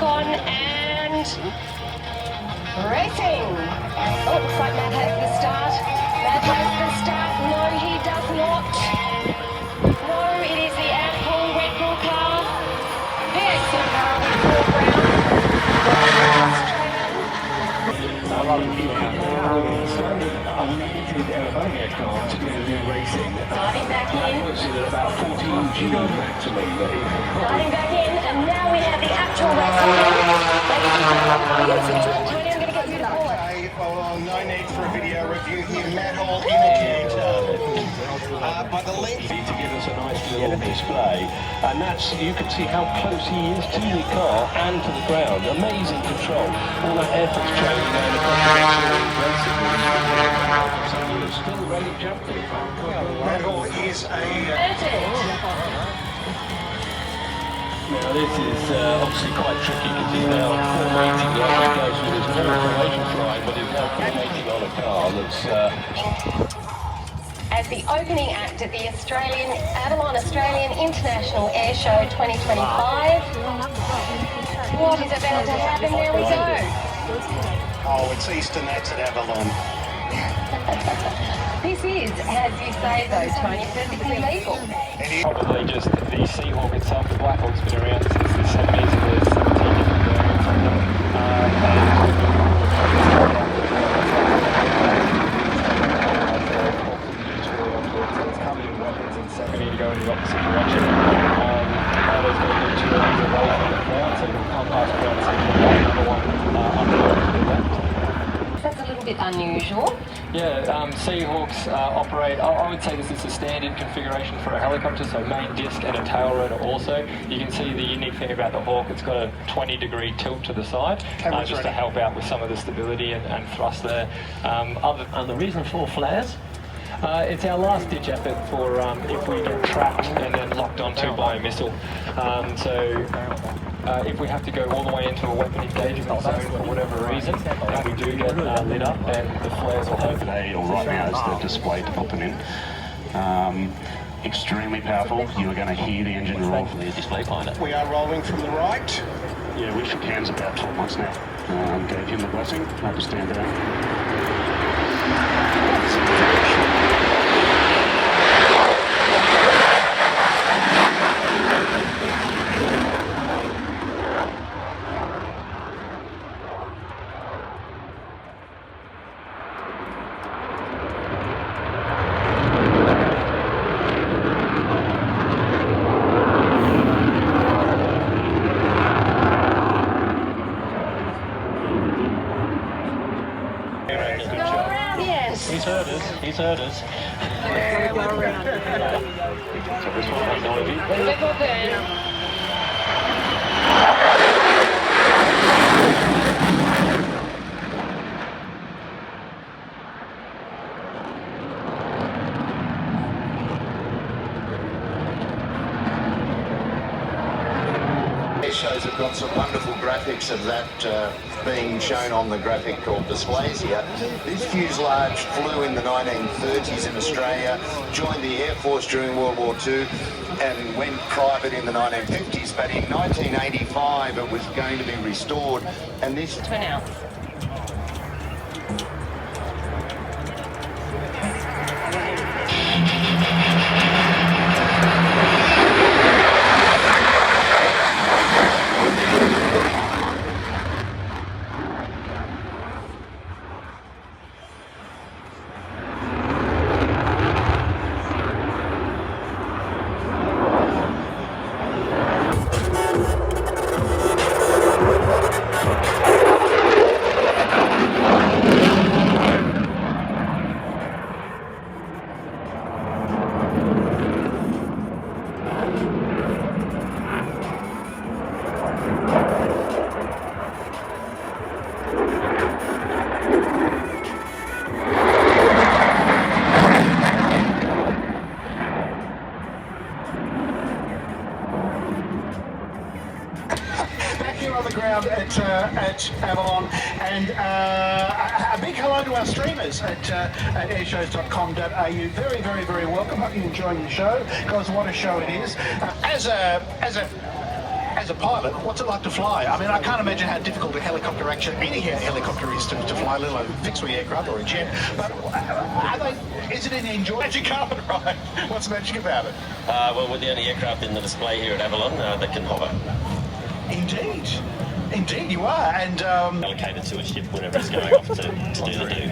Falcon and racing. Oh, looks like Matt has the start. Matt has the start. No, he does not. No, it is the Apple Red Bull car. PACAF Supercar on the foreground. Sliding back in. Sliding back in, and now we have the actual racing. Tony, I'm going to get you to call it. Well, no need for a video review here. Matt Hall indicator. By the length to give us a nice little display, and that's, you can see how close he is to the car and to the ground. Amazing control. All that effort's training going across the race. Still ready jumping. Matt Hall is a. Now this is obviously quite tricky because he's now formatting like he goes with his normal formation flying, but he's now formatting on a car that's. As the opening act at the Avalon Australian International Airshow 2025. What is about to happen? There we go. Oh, it's Eastern, that's at Avalon. This is, as you say though, Tony, perfectly legal. Probably just the Seahawk itself. The Black Hawk's been around since the 70s. There's 17 different variants of them. We need to go in the opposite direction. There's going to be two lanes away from the ground, so we'll come past ground and another one under the left. That's a little bit unusual. Yeah, Seahawks operate, I would say this is a standard configuration for a helicopter, so main disc and a tail rotor also. You can see the unique thing about the Hawk, it's got a 20-degree tilt to the side, just to help out with some of the stability and thrust there. And the reason for flares? It's our last-ditch effort for if we get trapped and then locked onto by a missile. If we have to go all the way into a weapon engagement zone for whatever reason, and we do get lit up, then the flares will help. Today, or right now, is the display to put them in. Extremely powerful. You are going to hear the engine roll from the display finder. We are rolling from the right. Yeah, we shook hands about 12 months now. Gave him the blessing. Had to stand down. He's heard us. Go around. So this one has no idea. Big or burn. Shows have got some wonderful graphics of that being shown on the graphic called displays here. This fuselage flew in the 1930s in Australia, joined the Air Force during World War II, and went private in the 1950s, but in 1985 it was going to be restored, and this... To announce. At Avalon, and a big hello to our streamers at airshows.com.au. Very, very, very welcome. Hope you're enjoying the show, because what a show it is. As as a pilot, what's it like to fly? I mean, I can't imagine how difficult a helicopter actually, any helicopter is to fly, let alone a fixed-wing aircraft or a jet. But is it an enjoyment? You can't, right? What's the magic about it? Well, we're the only aircraft in the display here at Avalon that can hover. Indeed. Indeed, you are, and Allocated to a ship whenever it's going off to do the do.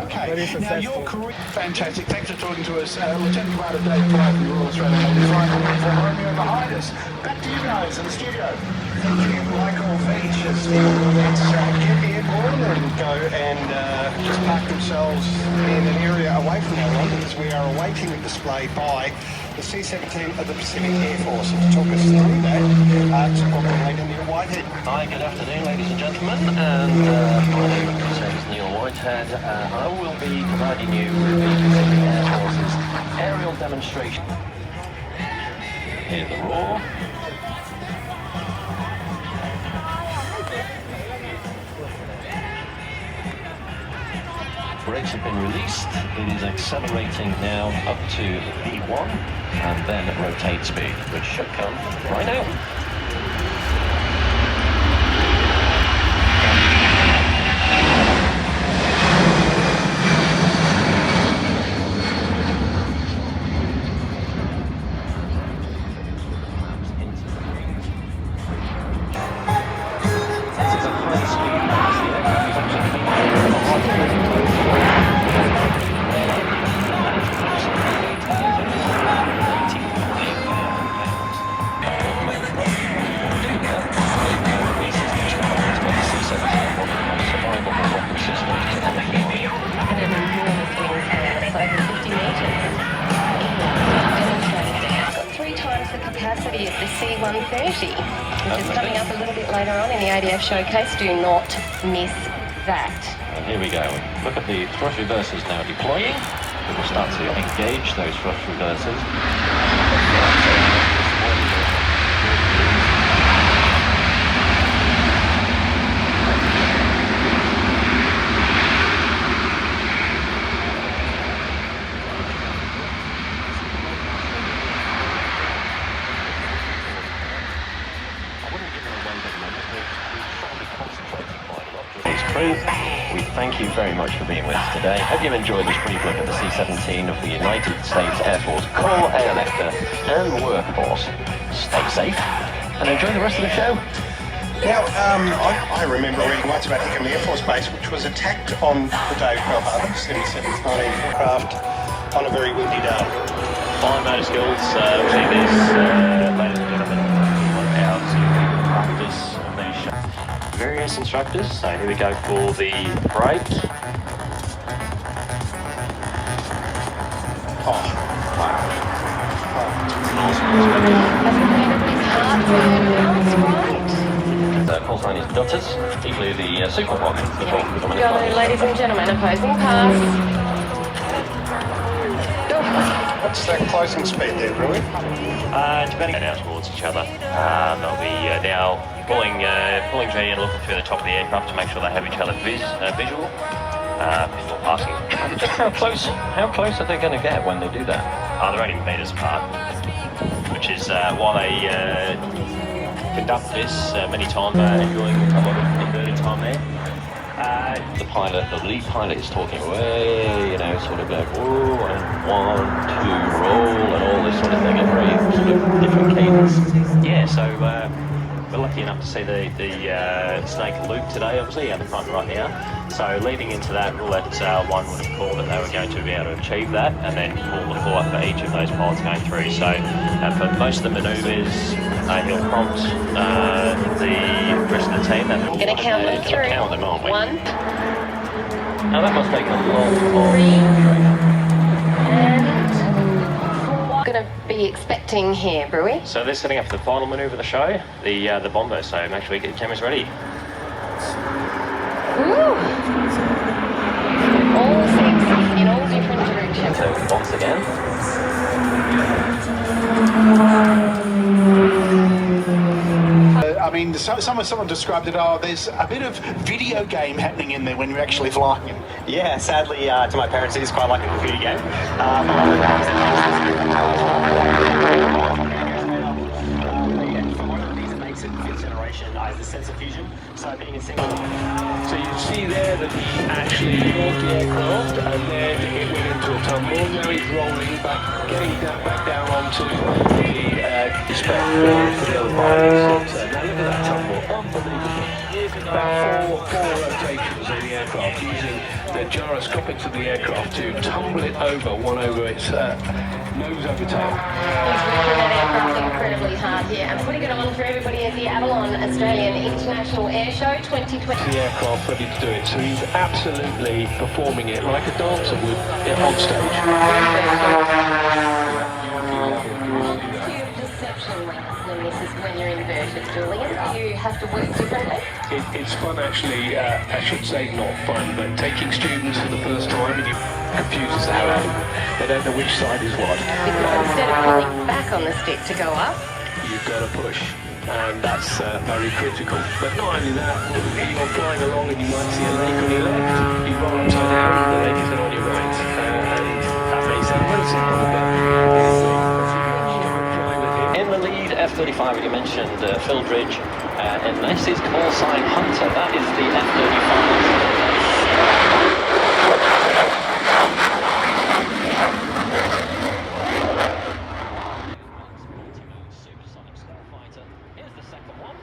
Okay, now your career, fantastic. Thanks for talking to us, Lieutenant Commander Dave Clark from the Royal Australian Navy Flying Romeo behind us. Back to you guys in the studio. Thank you, Michael Beech. Let's get airborne and go and just park themselves in an area away from Avalon because we are awaiting a display by the C-17 of the Pacific Air Force. And to talk us through that, to welcome Neil Whitehead. Hi, good afternoon, ladies and gentlemen, and my name is Neil Whitehead. I will be providing you with the Pacific Air Force's aerial demonstration. Here's the roar. Brakes have been released. It is accelerating now up to V1 and then rotate speed, which should come right now. Capacity of the C-130, which is coming up a little bit later on in the ADF Showcase. Do not miss that. And here we go. Look at the thrust reversers now deploying. We'll start to engage those thrust reversers. We thank you very much for being with us today. Hope you've enjoyed this brief look at the C-17 of the United States Air Force core airlifter and workhorse. Stay safe and enjoy the rest of the show. Now, I remember reading once about Hickam Air Force Base, which was attacked on the day of Pearl Harbor, 77th aircraft, on a very windy day. Fine motor skills, we'll see this, ladies and gentlemen, out to practice on these shows. Various instructors, so here we go for the brake. The course line is Dutters, particularly the Super Hornet. Go, ladies and gentlemen, opposing pass. What's that closing speed there, really? Depending now towards each other, they'll be now pulling G and looking through the top of the aircraft to make sure they have each other visual before passing. Just how close are they going to get when they do that? They're only meters apart, which is why they conduct this many times, enjoying a lot of inverted time there. The lead pilot is talking away, you know, sort of like, whoa, and 1, 2, roll, and all this sort of thing, and very sort of different cadence. Yeah, so we're lucky enough to see the snake loop today, obviously, out the front right now. So leading into that, Roulette 1 would have called that they were going to be able to achieve that, and then pull the pull up for each of those pilots going through. So for most of the manoeuvres, he'll prompt the rest of the team. I'm going to count them through. Count them, aren't we? 1. Now that must take a long And 4. Going to be expecting here, Brewy. So they're setting up for the final manoeuvre of the show, the bomber. So make sure you get your cameras ready. Ooh. All 6 in all different directions. So once again. I mean, someone described it, there's a bit of video game happening in there when you're actually flying. Yeah, sadly, to my parents, it is quite like a computer game. acceleration, the sense of fusion. So being in single. So you see there that he actually brought the aircraft and then it went into a tumble. Now he's rolling back, getting back down onto the spec for the other pilot center. Now look at that tumble, unbelievable. About four rotations of the aircraft using the gyroscopics of the aircraft to tumble it over, one over its nose over tail. He's working that aircraft incredibly hard here and putting it on for everybody at the Avalon Australian International Airshow 2020. The aircraft ready to do it, so he's absolutely performing it like a dancer would on stage. When you're inverted, Julian, you have to work differently? It's fun actually, I should say not fun, but taking students for the first time and you confuses the hell out of them. They don't know which side is what. Because instead of pulling back on the stick to go up, you've got to push, and that's very critical. But not only that, you're flying along and you might see a lake on your left, you roll upside down and the lake is on your right. And that may sound very simple, but in the lead, F-35, you mentioned Fieldridge, and this is call sign Hunter. That is the F-35. Supersonic Starfighter. Here's the second one.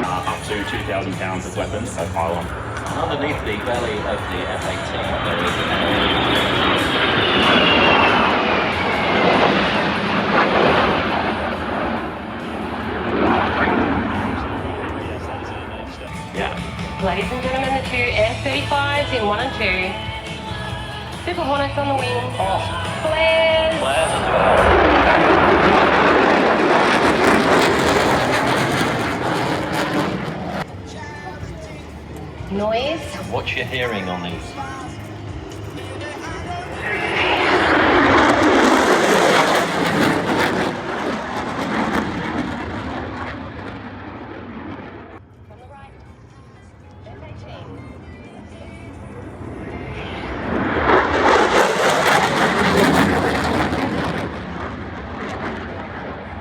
Up to 2,000 pounds of weapons per pylon. Underneath the belly of the F-18, there is ladies and gentlemen, the two F-35s in 1 and 2. Super Hornets on the wing. Flares. Flares as well. Noise. What you're hearing on these? On the right. F-18.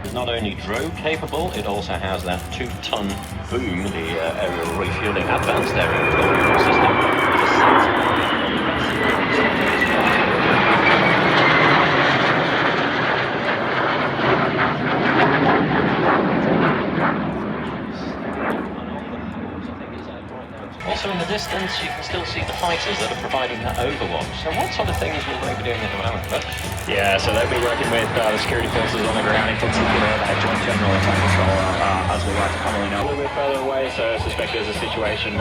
It's not only drogue capable, it also has that 2-ton boom, the aerial refueling, advanced aerial refueling system. Also in the distance, you can still see the fighters that are providing that overwatch. So what sort of things will they be doing at the moment? Yeah, so they'll be working with the security forces on the ground, in particular that Joint General Attack Controller, as we like to commonly know. A little bit further away, so I suspect there's a situation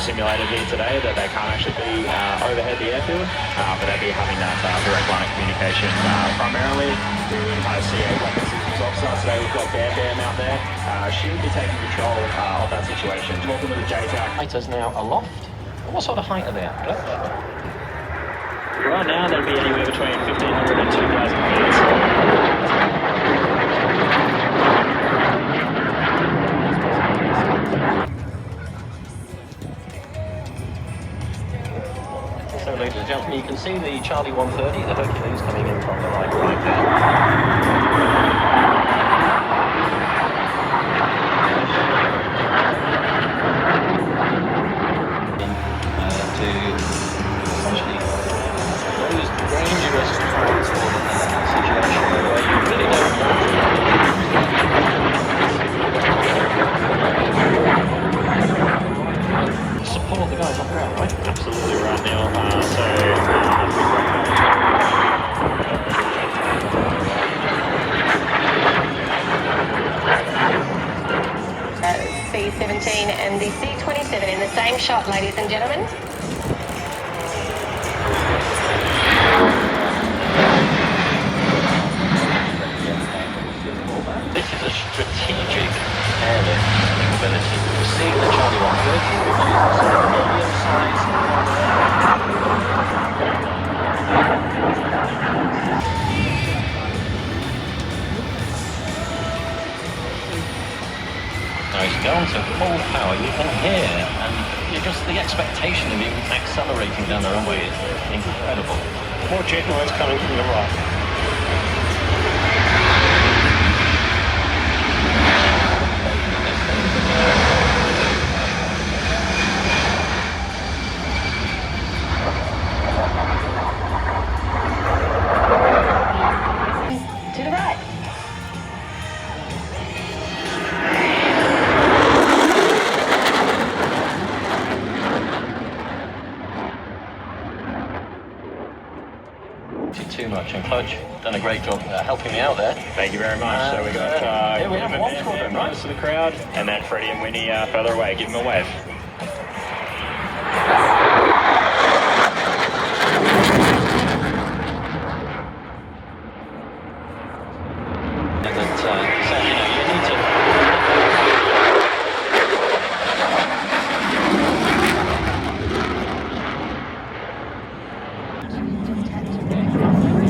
simulated here today that they can't actually be overhead the airfield, but they'll be having that direct line of communication primarily through CA Weapons Systems Officer. Today we've got Bam Bam out there. She will be taking control of that situation. Talking with the JTAC. Fighters now aloft. What sort of height are they at? Right now they'll be anywhere between 1,500 and 2,000 feet. So ladies and gentlemen, you can see the Charlie 130, the Hercules, coming in from the right there. Dangerous situation where you really don't support the guys on the ground, right? Absolutely right now. and the C-27 in the same shot, ladies and gentlemen. This is a strategic airlift capability. We're seeing the Charlie 130, which is a sort of medium-sized Now he's gone to full power, you can hear, and you're just the expectation of him accelerating down the runway is incredible. More jet noise coming from the right. To the right. Too much, and Clutch done a great job helping me out there. Thank you very much. So we got we have one squadron, right? most of the crowd, and then Freddie and Winnie further away. Give them a wave. And that, so, you know, you need to...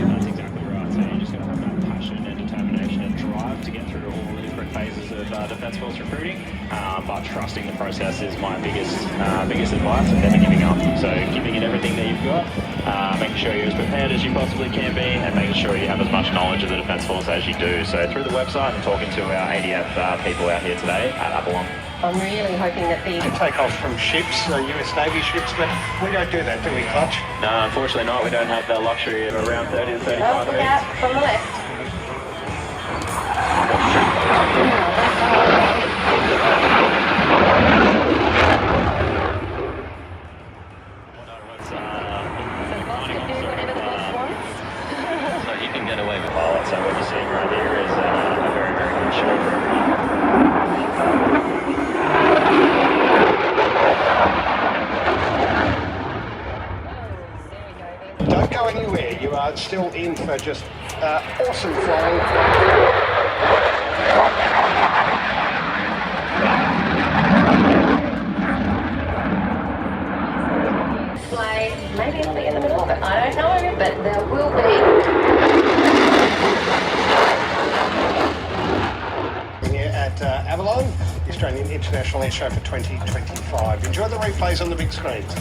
That's exactly right. So you just got to have that passion and determination and drive to get through all the different phases of Defence Force recruiting. But trusting the process is my biggest advice, and never giving up. So giving it everything that you've got, making sure you're as prepared as you possibly can be, and making sure you have as much knowledge of the Defence Force as you do. So through the website and talking to our ADF people out here today at Avalon. I'm really hoping that the... Take off from ships, US Navy ships, but we don't do that, do we, Clutch? No, unfortunately not. We don't have the luxury of around 30 to 35 Oh, look minutes. out from the left. So you can get away with Pilot. So what you're seeing right here is a very, very good show. Don't go anywhere. You are still in for just awesome flying. Maybe it'll be in the middle of it. I don't know, but there will be. Here at Avalon, the Australian International Airshow for 2025. Enjoy the replays on the big screens.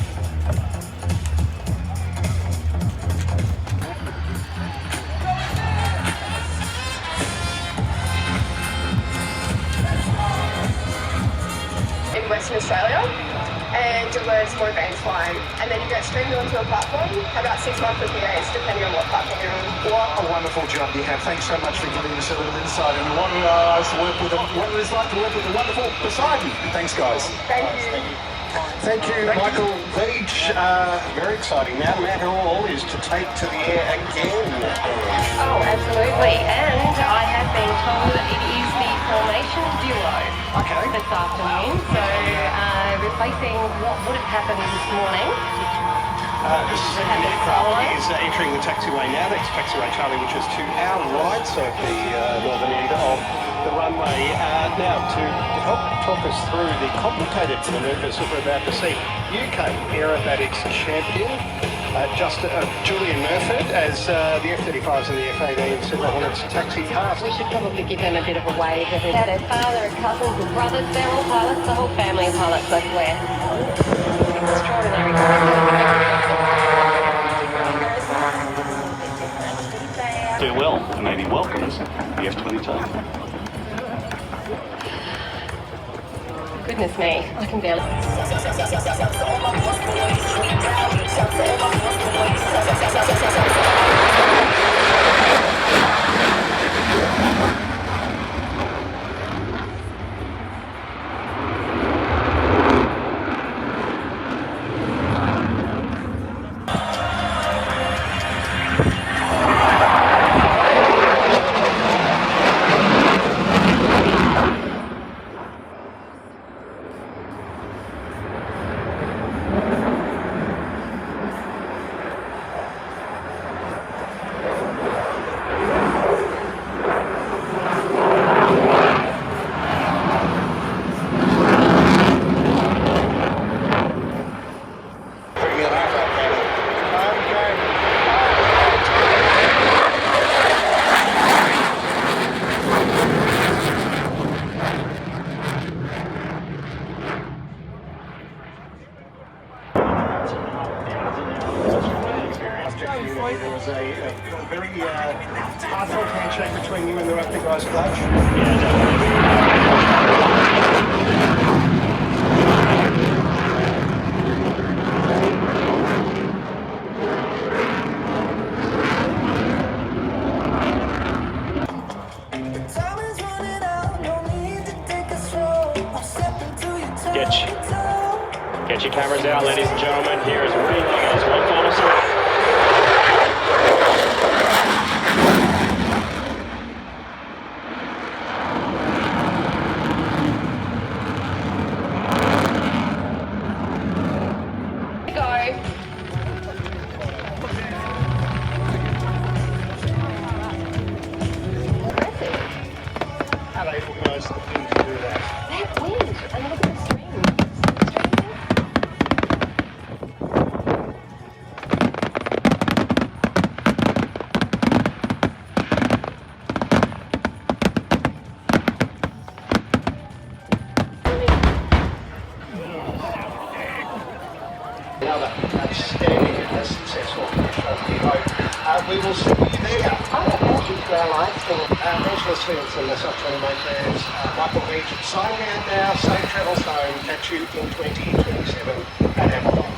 In Western Australia, and to learn some more advanced flying, and then you get streamed onto a platform, about 6 months of PAs, depending on what platform you're on. What a wonderful job you have. Thanks so much for giving us a little insight into what it is like to work with the wonderful Poseidon. Thanks, guys. Thank you. Thank you, Michael Beech. Very exciting. Now Matt Hall is to take to the air again. Oh, absolutely. And I have been told that it is the formation duo this afternoon. So replacing what would have happened this morning. The second aircraft is entering the taxiway now. That's taxiway Charlie, which is to our right, so at the northern end of the runway. Now, to help talk us through the complicated manoeuvres that we're about to see, UK Aerobatics champion Julian Murford as the F-35s and the F-18F Super Hornets taxi past. We should probably give them a bit of a wave. They had their father and cousins and brothers, they're all pilots, the whole family of pilots, I swear. Extraordinary. Do well, and maybe welcomes the F-22. Goodness me, I can barely... between you and the rugby guys, Coach? Get your cameras out, ladies and gentlemen. Here is Ring as one final stop. How they organise the wind to do that? That wind, and look at the string. Another outstanding and successful we will see you there. Angela Stevenson, the Southern Makers, Michael Beech, signing out now. Safe travels home. Catch you in 2027 at Avalon.